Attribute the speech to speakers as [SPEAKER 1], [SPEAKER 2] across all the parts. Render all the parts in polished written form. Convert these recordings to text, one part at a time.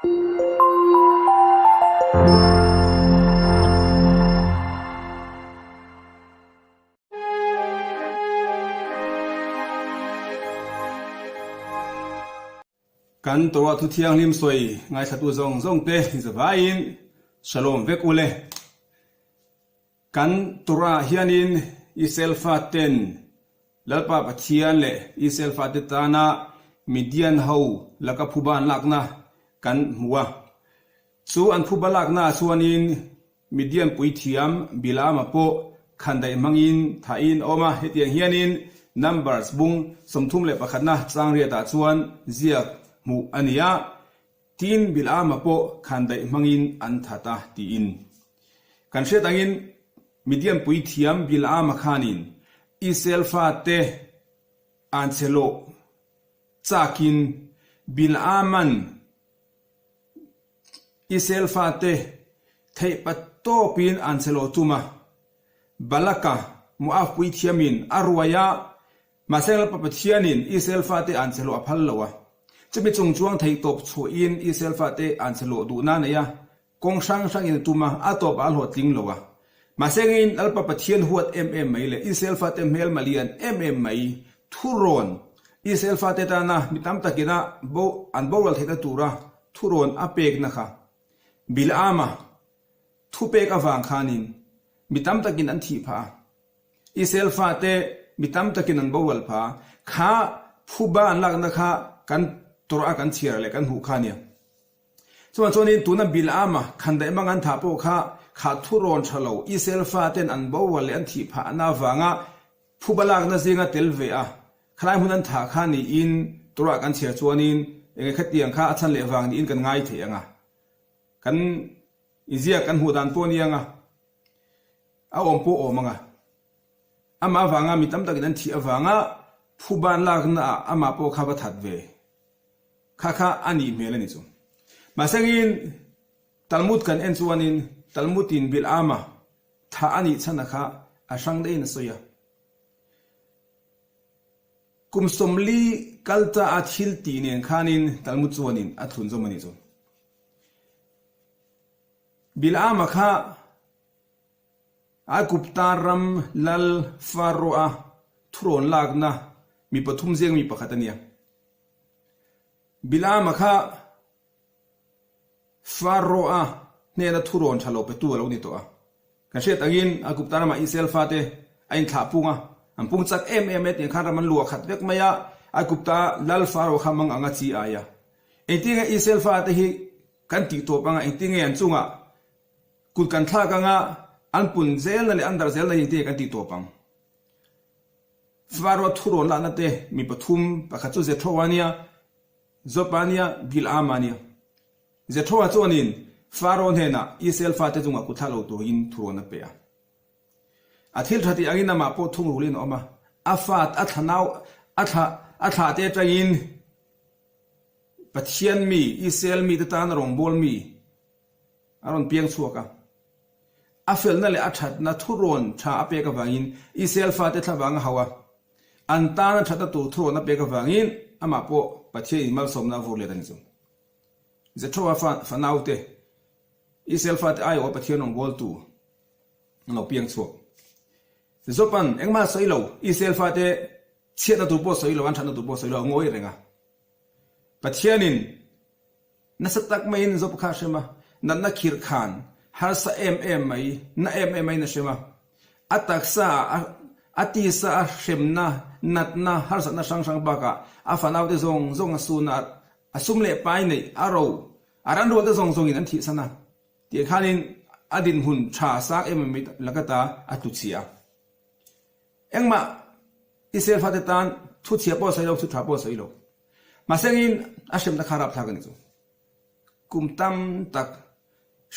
[SPEAKER 1] kan to thu thiang lim soi ngai thatu zong zong te zawain shalom vek ule kan tura hianin iselfa ten lalpa pathian le iselfa te tana midian ho laka phuban lakna kan muwa chu an phuba lakna chuanin midian pui thiam bilama po khandai mangin thain oma hetiang hianin numbers bung somthum le pakhatna changria ta chuan ziak mu ania tin bilama po khandai mangin an thata ti in kan she tangin midian pui thiam bilama khanin iselfa te anchelo chakin bilaman iselfa te thei patto pin anchelo tuma balaka muaf pui thiamin arwaya masel papathianin iselfa te anchelo aphal lawa chumi chung chuang thei top chu in iselfa te anchelo du na na ya kong sang sang in tuma atop al ho tling lowa masengin alpa pathian huat mai le iselfa te mel malian mai thuron iselfa te ta na mitam takina bo an bowal theta tura thuron apek na kha bilama thupek awang khanin mitam takin an thi pha iselfa te mitam takin an bowal pha kha phuba an lak na kha kan tura kan chiar le kan hu khania chuan tuna bilama khandai mangan tha po kha thuron thalo iselfa ten an bowal le an thi pha na wanga phubalak na zinga telve a khlai hunan tha khani in tura kan chiar chuanin enge khatiang kha achan le wang ni in kan ngai theanga kan izia kan hu dan po nianga a om po omanga ama wanga mitam takin an thi awanga phuban lak na ama po kha ba that ve kha ani melani chu masangin talmud kan en chuanin talmudin bilama tha ani chana kha asang dein soya kumsomli kalta athil ti nen khanin talmud chuanin athun zomani chu bilama kha aguptaram lal faroa thuron lagna mi pathum jeng mi pakhatania bilama kha faroa nena thuron thalo pe tu lo ni to a ka shet agin aguptarama iselfa te ain tha punga ampung chak et ni khan raman luwa khat vek maya agupta lal faro khamang anga chi aya etinga iselfa te hi kan ti to panga etinga an chunga kul kan thla kanga anpun zel na le andar zel na hi te kan ti to pang faro thuron la na te mi pathum pakhachu je thowania zopania bilamania je thowa chonin faron hena iselfa te junga kuthalo to in thurona pe a athil thati angina ma po thung rulin oma afat athanau atha te train pathian mi isel mi tan rong bol mi aron piang chuaka afel na le athat na thuron tha ape ka wangin iselfa te thawang hawa antana thata tu thurona pe ka wangin ama po pathian mal somna vole dan chu je thowa fa naute iselfa te ai o pathian ong bol tu no piang chu zopan engma soilo iselfa te chena tu po soilo an thana tu po soilo ngoi renga pathianin nasatak main zop kha shema nanna khir khan har sa mai na mai na shema ataksa atisa shemna natna har sa na sang baka afanau te zong asuna asumle pai nei aro aran ro te zong in an thi sana ti khanin adin hun tha sak mai lagata atuchia engma iselfa te tan thu chia po soilo thu tha po soilo masengin ashem na kharap thagani chu kumtam tak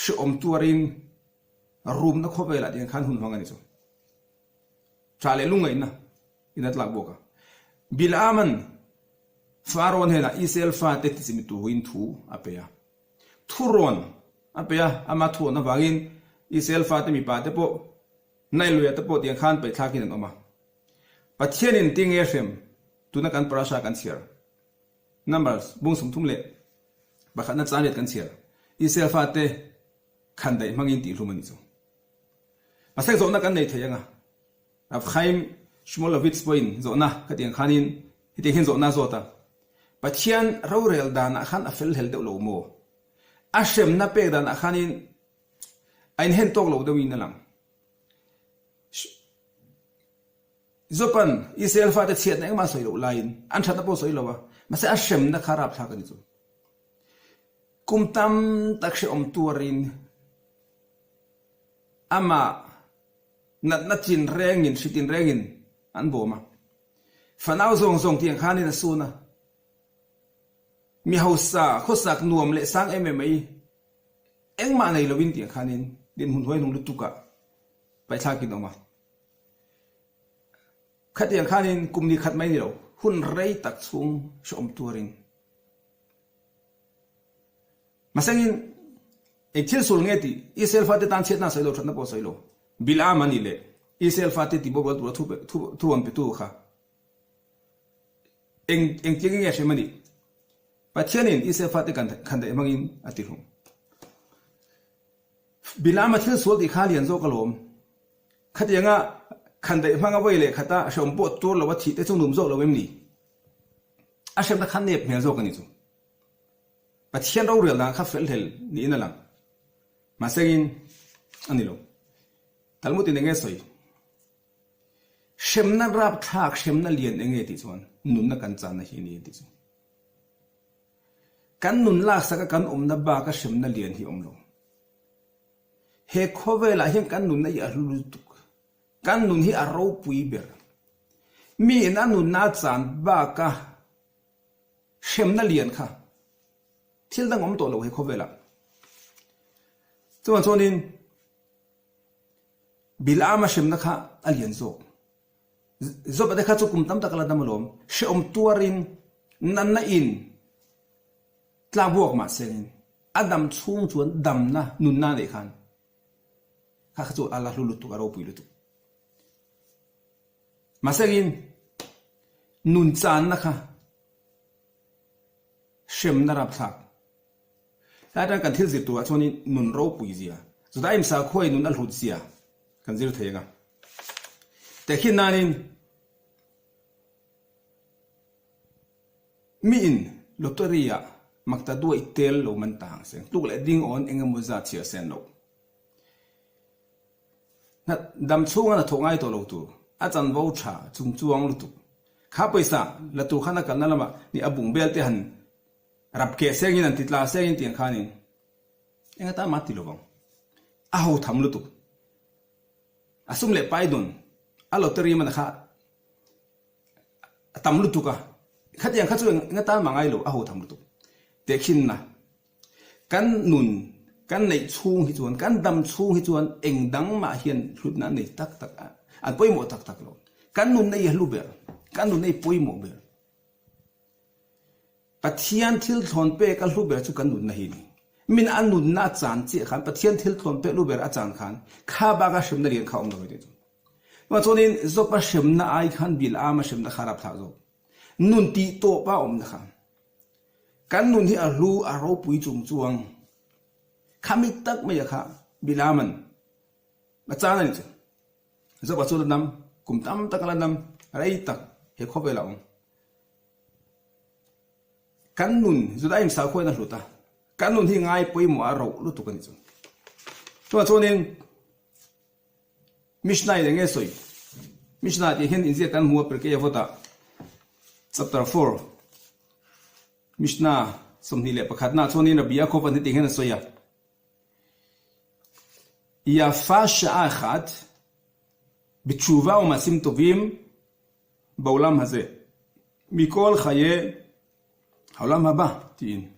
[SPEAKER 1] shom tuarin room na khobela din khan hun hangani chu chale lungai na inat lak boka bilaman faron hena iselfa te tisimitu win thu apea thuron apea ama thu na wangin iselfa te mi pa te po nailuya te po tiang khan pe thakin oma pathianin tinge shem tuna kan parasha kan share numbers bung sum thumle bakhat na chalet kan chiar Israel fa te khan dai mangin ti hlum ani chu masek zo na kan nei theyanga af khaim shmolovitz point zo na katiang khanin hiti hin zo na zo ta pathian rorel dan a khan afel hel de lo mo a shem na pe dan a khanin ein hen tok lo de win na lang zopan Israel fa te chiat na ma soi lo lain an that na po soi lo wa mase a shem na kharap tha kan chu kumtam takshe om tuarin ama na chin rengin sitin rengin an boma fanau zong zong tiang khanin asuna mi hausa khosak nuam le sang mmai engma nei lovin tiang khanin din hun hoi nung lutuka pai tha ki noma khatiang khanin kumni khat mai ni lo hun rei tak chung shom tuarin masangin ekthil sul nge ti Israel fa te tan chet na sai lo that na po sai lo bilam ani le Israel fa te ti bo bol thu am pe tu kha eng ting nge she mani pathianin Israel fa te kan da mangin ati hu bilam athil sul ti kha lian zo kalom khatianga kan da manga voi le khata shom po tur lo wa thi te chung num zo lo wem ni a shem da khan ne me zo kan ni chu pathian ro rel na kha fel hel ni na lang masagin anilo talmud in nge soi shem na rap thak shem na lian nge ti chuan nun na kan chan na hi ni ti chu kan nun la saka kan na ba ka shem na lian hi lo he khovela hin kan nun na ya lu tu kan nun hi a ro pui ber mi na nun na chan ba ka shem na lian kha thil dang om to lo he khovela chuan chuanin bilama shem na kha alian zo ba de kha chu kum tam takala damalom she om tuarin nan na in tla buak ma sen adam chung chuan dam na nun na nei khan kha chu ala hlu tu aro pui lu tu masagin nun chan na kha shem na rap thak ta kan thil zir tu a chuanin nun ro pui zia zuda im sa khoi nun al hut zia kan zir thega te khin nanin mi in loteria makta duai tel lo man tang se tuk le ding on engemaw za chia sen lo na dam chunga na thongai to lo tu a chan vo tha chung chuang lu tu kha paisa la tu khana kan na lama ni abung bel te han rap ke sengin an titla sengin tiang khanin enga ta mati lovang a ho tham lu tu asum le pai don a lottery man kha tam lu tu ka khatiang kha chu enga ta mangai lo a ho tham lu tu te khin na kan nun kan nei chung hi chuan kan dam chung hi chuan engdang ma hian hlut na nei tak tak an poimo tak tak lo kan nun nei hlu ber kan nun nei poimo ber pathian thil thon pe ka hlu ber chu kan nun na hi ni min an nun na chan chi khan pathian thil thon pe lu ber a chan khan kha ba ga shem na rian kha om lo de chu ma chonin zo pa shem na ai khan bil a ma shem na kharap tha zo nun ti to pa om na khan kan nun hi a hlu a ro pui chung chuang khami tak me ya kha bilaman ma chan ani chu zo pa chu nam kum tam takala nam rai tak he kho be la ong kan nun zuda im sa khoi na hluta kan nun hi ngai poimo a ro lu tu kan chu chuanin mishnah ile nge soi mishnah ti hen inzia kan muwa per ke yavota chapter 4 mishnah somni le pakhat na chuanin rabia kho pan ti hen soya ya fa sha'at בתשובה ומעשים טובים בעולם הזה מכל חיי העולם הבא תהין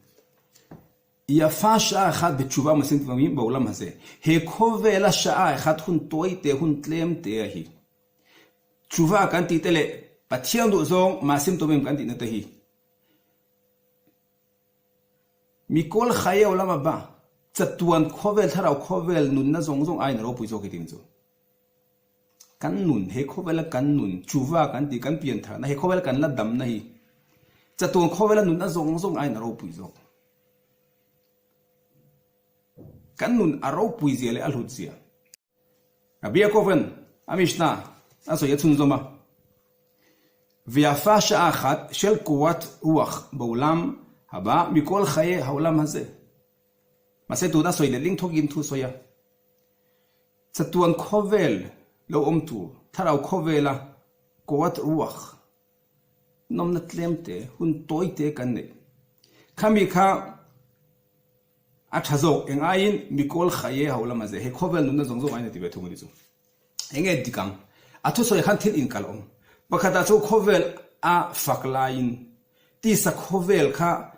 [SPEAKER 1] יפה שעה אחת בתשובה ומעשים טובים בעולם הזה הקובל השעה אחת הון טוי תה הון תלם תה היא תשובה כאן תתלה פתיין דוזו מעשים טובים כאן תנתה היא מכל חיי העולם הבא צטואן קובל תראו קובל נונה זונג איין לא פוי זו כתין זו kan nun he khowela kan nun chuwa kan ti kan pian tha na he khowela kan la dam na hi chatun khowela nun na zong zong ai na ro pui zo kan nun aro pui zia le alhut zia abia koven amishna aso yatsun zoma ויפה שעה אחת של קורת רוח בעולם הבא מכל חיי העולם הזה. מעשה תעודה סוי ללינק תוגין תו סויה. צטואן כובל לא אומתו, תראו כובלה קורת רוח. נום נתלמתה, הון טויתה כנה. כמיקה עד הזו, אין עין מכל חיי העולם הזה. הכובל נונה זונזו עין תיבטו מליזו. אין עד דיקם, עתו סוי חן תיל אין קלום. Bakatacho kovel a faklain tisa kovel kha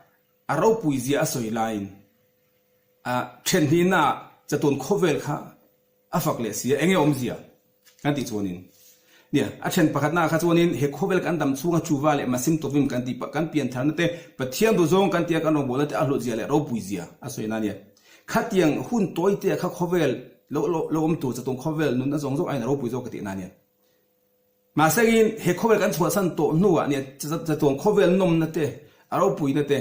[SPEAKER 1] aro puizia soi lain a chenhina chatun kovel kha a fakle sia enge omzia kan ti chonin nia a chen pakatna kha chonin he kovel kan dam chunga chuwale masim tovim kan ti kan pian tharnate pathian do zong kan tia kan no bolate a lo zia le ro puizia a soi na nia khatiang hun toite kha kovel lo om tu chatun kovel nun na zong zong ai na ro puizo ka ti na nia mà sẽ in hệ khâu cái chùa sân tổ nua nèจะตัวkhâu về nôm nè tê à đâu bụi nè tê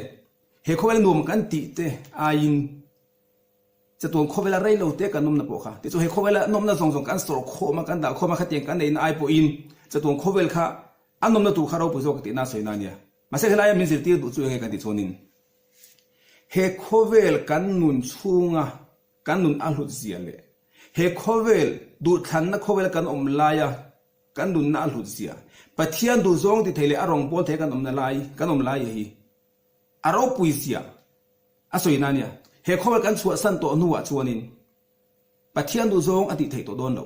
[SPEAKER 1] hệ khâu về nôm cái tị tê inจะตัวkhâu về là rây lâu tê cái nôm nè bộ khá thì chỗ hệ khâu về là nôm nè dòng cái sổ khô mà cái đào khô mà cái tiền cái này ai bộ inจะตัวkhâu về khá anh nôm nè tụ khá đâu bụi rồi cái tiền na soi na nè mà sẽ cái này mình sẽ tiêu tụ chui cái chỗ nín hệ khâu về cái nụn chung à cái nụn ăn hụt gì lệ hệ khâu về đủ thằng nó khâu về cái nôm lai à kan dun na alhut zia pathian du zong ti thele arong bol the kan omna lai kan om lai hi aro puisia asoi na nia he khowal kan chua san to nuwa chuanin pathian du zong ati thei to don lo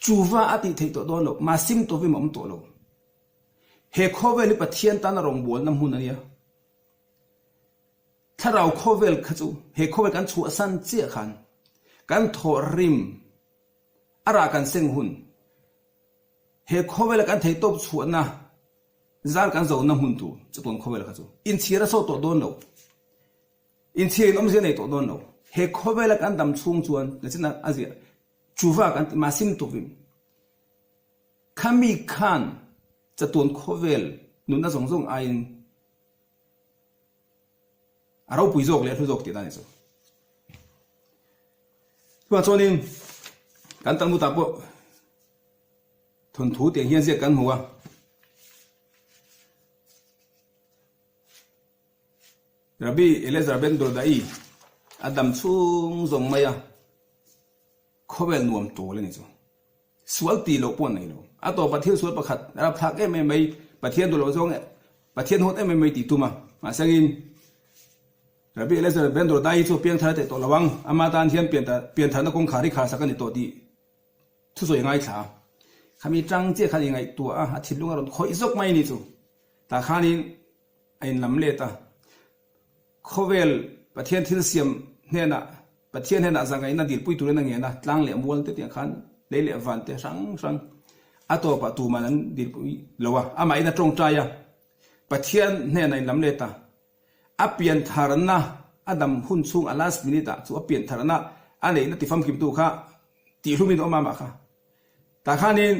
[SPEAKER 1] chuwa ati thei to don lo ma sim to vi mom to lo he khowel pathian tan arong bol nam hun ania tharau khowel khachu he khowel kan chua san chia khan kan tho rim ara kan seng hun he khowel kan thei top chuana zal kan zo na hun tu chuton khowel kha chu in chira so to don lo in chin om je nei to don lo he khowel kan dam chung chuan na china azia chuwa kan masim to vim khami khan chuton khowel nun na zong zong ain aro pui jok le thu jok ti da ni chu wa chonin kan tan mu ta po thôn thú tiền hiên diệt căn hùa Rabbi Elazar ben Dordai Adam chung zong maya khowel nuam to le ni chu sual ti lo pon nei lo ato pathian sual pakhat rap thak em mai pathian do lo zong pathian hot em mai ti tuma ma sangin Rabbi Elazar ben Dordai chu piang thar te to lawang ama tan hian pian thar na kong khari kha sakani to ti thu zoi ngai tha kami trang che khani ngai tua a thilunga ron khoi zok mai ni chu ta khani ain lam le ta khowel pathian thil siam hena pathian hena zangai na dil pui tu na nge na tlang le mol te tiang khan le le van te sang ato pa tu manan dil pui lowa ama ina trong traya pathian hena in lam le ta apian tharna adam hun chung alas minita chu apian tharna ane na tifam kim tu kha ti hlumin oma ma kha ta khanin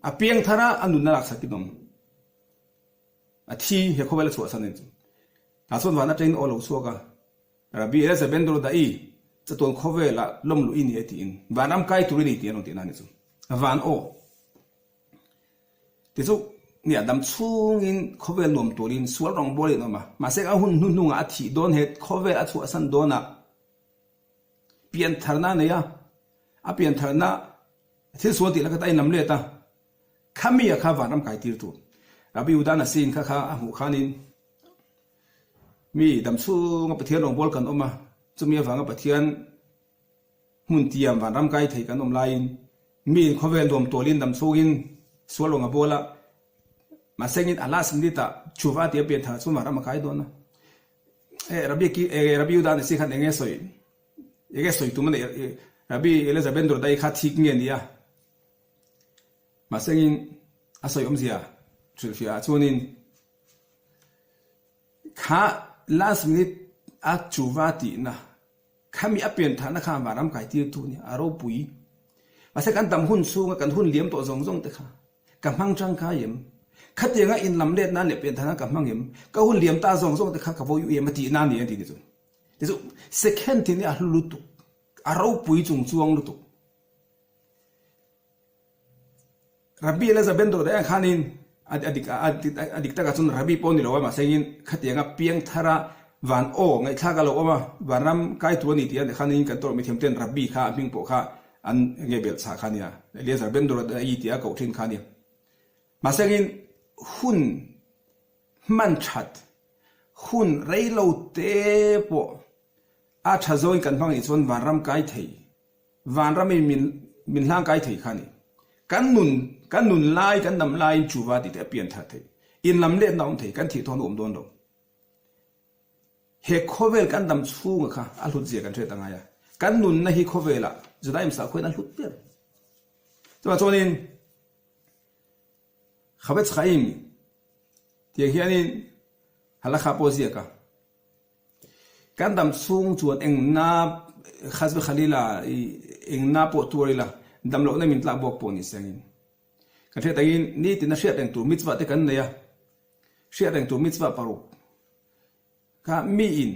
[SPEAKER 1] apiang thara anun na raksa kinom athi he khowel chu asanin ta son wana train olo suka Rabbi Elazar ben Dordai chaton khowela lomlu in he tin vanam kai turini ti anon ti na ni chu van o ti chu ni adam chung in khowel nom torin sual rong bol no ma se a hun nu nga thi don he khowel a chu asan dona pian tharna ne ya a pian tharna thil sual ti la ka tai nam le ta khami ya kha vanam kai tir tu Rabbi udana sin kha a hu khanin mi dam chu nga pathian rong bol kan oma chumi awanga pathian mun tiam vanram kai thei kan om lain mi khowel dom tolin dam chugin sualonga bola ma sengin alas ndita chuwa ti pian tha chu maram kai dona Rabbi udana si khan enge soi tu mane Rabbi Elazar ben Dordai kha thik nge nia ma sengin asoi omzia chulfia chunin kha last minute a chuwati na khami apian thana kha maram kai ti tu ni aro pui ma se kan tam hun su nga kan hun liam to zong zong te kha kam hang chang kha yem khatenga in lam let na le pen thana kam hang yem ka hun liam ta zong zong te kha ka vo yu yem ti na ni ti ni chu second ti ni a hlu tu aro pui chung chuang lu tu Rabbi Elizabeth do da khanin adik ta ka chun Rabbi pon ni lo ma sengin khatianga piang thara van o ngai tha ka lo ma vanram kai tu ni ti an khanin kan tor mi them ten Rabbi kha ming po kha an nge bel cha khania Elizabeth do da i ti a ko thin khania ma sengin hun man chat hun reilo te po a tha zoi kan phang i chon vanram kai thei vanram min hlang kai thei khani kan nun lai kan nam lai chuwa ti te pian tha thei in lam le naum thei kan thi thon don do he khovel kan dam chung kha a hlut je kan the tanga ya kan nun na hi khovela judaim sa khoin a hlut per chonin khabet khaim ti hianin halakha pozia ka kan dam chung chuan eng na khazbe khalila eng na po turila dam lo na min tla bok po ni sangin kan the tagin ni tin na hriat eng tu mitzwa te kan neya hriat eng tu mitzwa paru ka mi in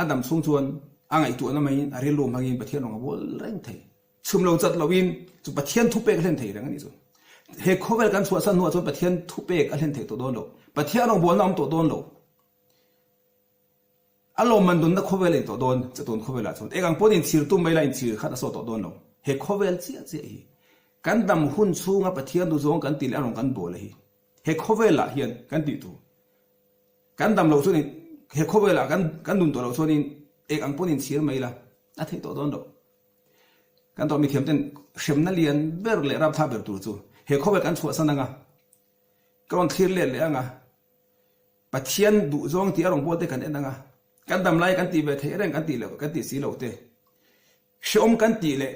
[SPEAKER 1] adam chung chuan angai tu na mai are lo mangin pathian ong bol reng thei chum lo chat lowin chu pathian thu pek len thei rang ani chu he khovel kan chua san nu chu pathian thu pek a len thei to don lo pathian ong bol nam to don lo alo man dun na khovel to don chaton khovela chon egang ponin thir tum mai lain thir khat so to don lo he khovel chi hi kan dam hun chunga pathian du zong kan til anong kan bol hi he khovela hian kan ti tu kan dam lo chu ni he khovela kan dun to lo chu ni egang ponin thir mai la a thei to don lo kan to mi khem ten shem na lian ber le rap tha ber tu chu he khovel kan chua sananga kron thir le anga pathian du zong ti arong bol te kan enanga kan dam lai kan ti be the reng kan ti le kan ti si lo te shom kan ti le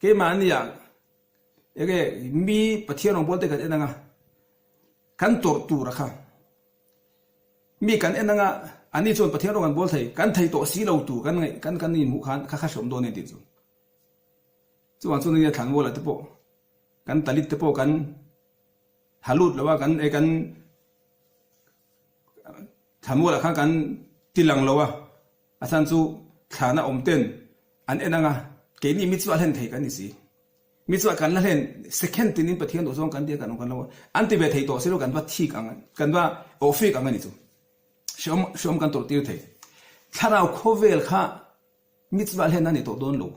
[SPEAKER 1] ke man ya ege mi pathian ong bol te kan enanga kan tor tu ra kha mi kan enanga ani chon pathian ong an bol thei kan thei to si lo tu kan ngai kan ni mu khan kha shom do ne ti chu chuan chu ni thang bola te po kan talit te po kan halut lawa kan e kan thamola kha kan tilang lawa asan chu thana omten an enanga ke ni mitzwa len thei kan ni si mitzwa kan la len second tin in pathian do zong kan dia kan lawa anti be thei to silo kan ba thik ang kan ba ofik ang ni chu shom kan to tir thei tharau khovel kha mitzwa len ani to don lo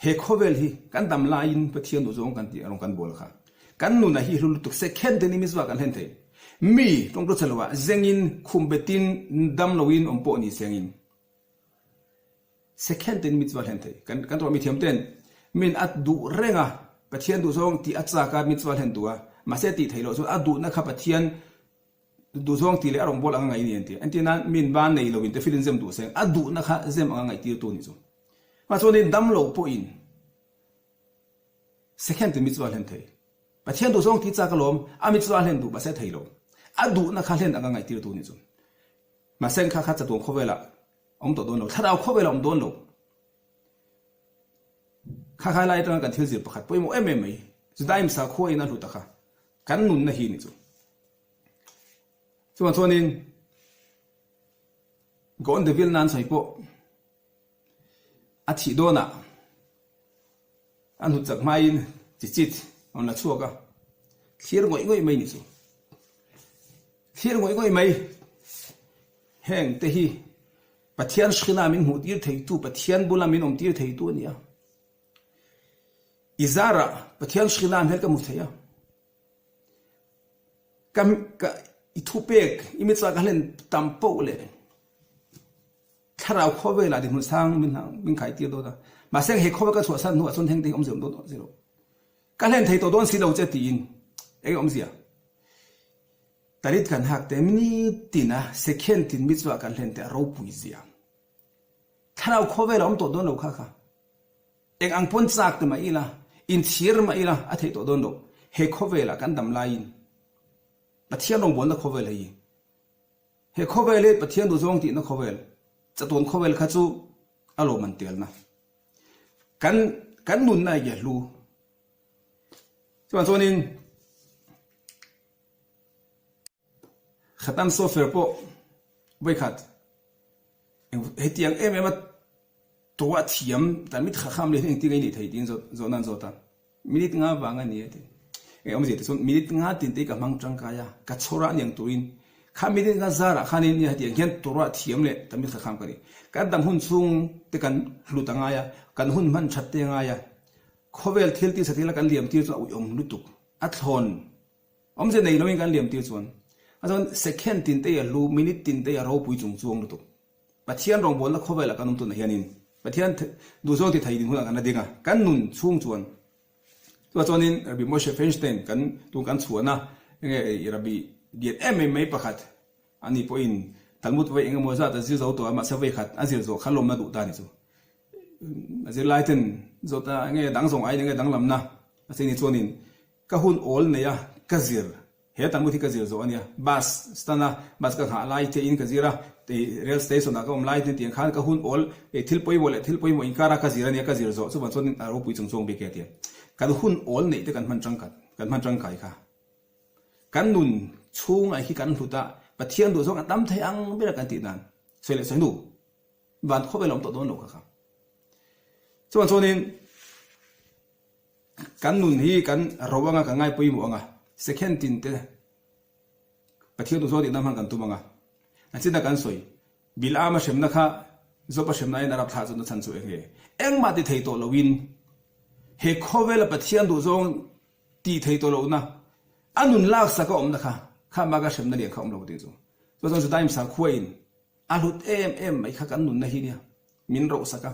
[SPEAKER 1] he khovel hi kan dam lain pathian do zong kan ti arong kan bol kha kan nu na hi hlu tu second tin mitzwa kan len thei mi tong ro chalwa zengin khumbetin dam loin ompo ni sengin second tin mitzwa len thei kan ro mi thiam ten min at du renga pathian du zong ti acha ka mitzwa len tua ma se ti thailo so adu na kha pathian du zong ti le arong bol anga ngai ni enti antina min ban nei lovin te filin zem du seng adu na kha zem anga ngai ti tu ni so ma so ni dam lo po in second tin mitzwa len thei pathian du zong ti cha ka lom a mitzwa len du ba se thailo adu na kha len anga ngai ti tu ni so ma seng kha cha tu khowela om to don lo thara khowela om don lo kha lai tang kan thil zir pakhat poimo em mai judaim sa khoi na lu ta kha kan nun na hi ni chu chuan chuanin gon de vil nan chai po a thi dona an hu chak mai chi chit on la chuaka thir ngoi mai ni chu thir ngoi mai heng te hi pathian shkhina min hu tir thei tu pathian bula min om tir thei tu nia izara pathian shkhina hel ka mu theya kam ka itupek imitsa ka len tampo le tharau khowela di hun sang min khai tir do da ma seng he khowa ka chua san nu chon heng ding om zem do zero ka len thei to don si lo che ti in e om zia tarit kan hak te mini tina second tin mitzwa kan len te ro pui zia tharau khowela om to don lo kha kha eng ang pon chak te ma ila in thir ma ila a thei to don lo he khowela kan dam lain pathian ong bon na khovel hi he khovel le pathian du zong ti na khovel chaton khovel kha chu alo man tel na kan nun na ye lu chuan chuanin khatam software po vai khat เฮตียงมาตัวเทียมแต่มิตรข้ามเลยที่ที่ไงนี่ไทยที่โซนั้นโซตันมินิทงาวังอันนี้อมจิตส่วนมินิทงาตินที่กับมังจังกายากัดโซระยังตัวอินข้ามินิทงาซาระข้านี่เนี่ยที่ยังเห็นตัวเทียมเลยแต่มิตรข้ามกันนี่การดำหุ่นสูงที่กันหลุดงายากันหุ่นมันชัดเตียงายาเขาเวลเทลที่สติละกันเหลี่ยมที่ส่วนอุลุตุกอัดทนอมจะในน้อยกันเหลี่ยมที่ส่วนอาจารย์เซคันตินที่ยาลูมินิตินที่ยาเราปุยจงจวงลุตุกปัจเจียนรองบอลละเขาเวลกันนุ่มตัวไหนยันินปัจเจียนดูโซที่ไทยดินหัวกันนั่นเองกันนุ่นช่วงจวนตัวจวนนี้ระบีโมเชฟเฟนสเตนกันตัวกันส่วนนะยังไงระบีเดียดไม่ประคัดอันนี้พออินทัลมุดไว้เองมัวซาแต่ซิลตัวมาเซฟไว้ขัดอันซิลโซขันลมมาดูตานี่โซอันซิลไลท์นโซตายังไงดังส่งไอ้ยังไงดังลำนะอันนี้จวนนี้ก็หุ่นโอลเนี่ยกระซิลเฮตันมุทิกระซิลโซอันนี้บัสสตานะบัสก็หาไลท์อินกระซิระที่เรลสเตชันนะก็ไลท์ที่ยังขันก็หุ่นโอลทิลปอยโมเลทิลปอยโมอินการะกระซิระเนี่ยกระซิลโซส่วนส่วนนี้เราปุยจงเบเกตเนี่ยกันหุ่นโอลเนี่ยที่กันมันจังกัดกันมันจังไก่ค่ะกันนุ่นช่วงไอ้ที่กันหุ่นตาปะเทียนดูส่งตั้มไทยังไม่ได้กันติดนั้นสวยเลยสวยดูบ้านเขาไปลองตัวโดนหนูครับส่วนนี้กันนุ่นที่กันระวังกันง่ายปุยหมวงอ่ะ second ตินเตปะเทียนดูส่งติดน้ำมันกันตัวมังอ่ะอันที่นั่นกันสวยบิลอามาเชมนะคะจบเชมนายนรับท่าจนทันสวยเองมาติดไทยตัวเราวินเฮเขาเวลาปะเทียนดูส่งตีไทยตัวเรานะอันนุ่นลากสักก็อมนะคะข้ามากระเชมนั่นเองเขาอมเราดีจ้ะตัวสุดท้ายมันสักคุยน์อาลุดไม่ข้ากันนุ่นนะฮีเนี่ยมินเราสัก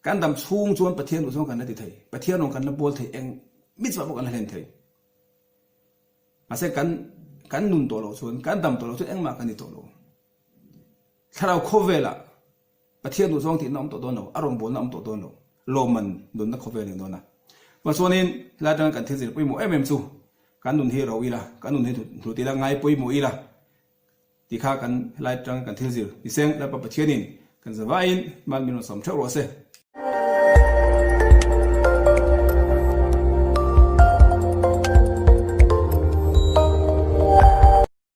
[SPEAKER 1] การดำช่วงจวนประเทศอุตสาหกรรมนั่นที่ไทยประเทศนองกันนับบอลไทยเองมิตรสวากันเล่นไทยอาศัยกันนุ่นตัวเราส่วนการดำตัวเราส่วนเองมากันนี่ตัวเราถ้าเราโคเวล่ะประเทศอุตสาหกรรมที่น้องตัวโดนเราอารมณ์บอลน้องตัวโดนเราโลมันโดนนักโคเวลอย่างโดนนะว่าส่วนนี้เราจะกันเทศไปหมู่สู้กันนุ่นที่เราอีละกันนุ่นที่ถูกตีละไงไปหมู่อีละที่ข้ากันไล่จังกันเที่ยวดิเซงและประเทศนี้กันจะว่าอินมันมีน้องสมเช่ารอเซ่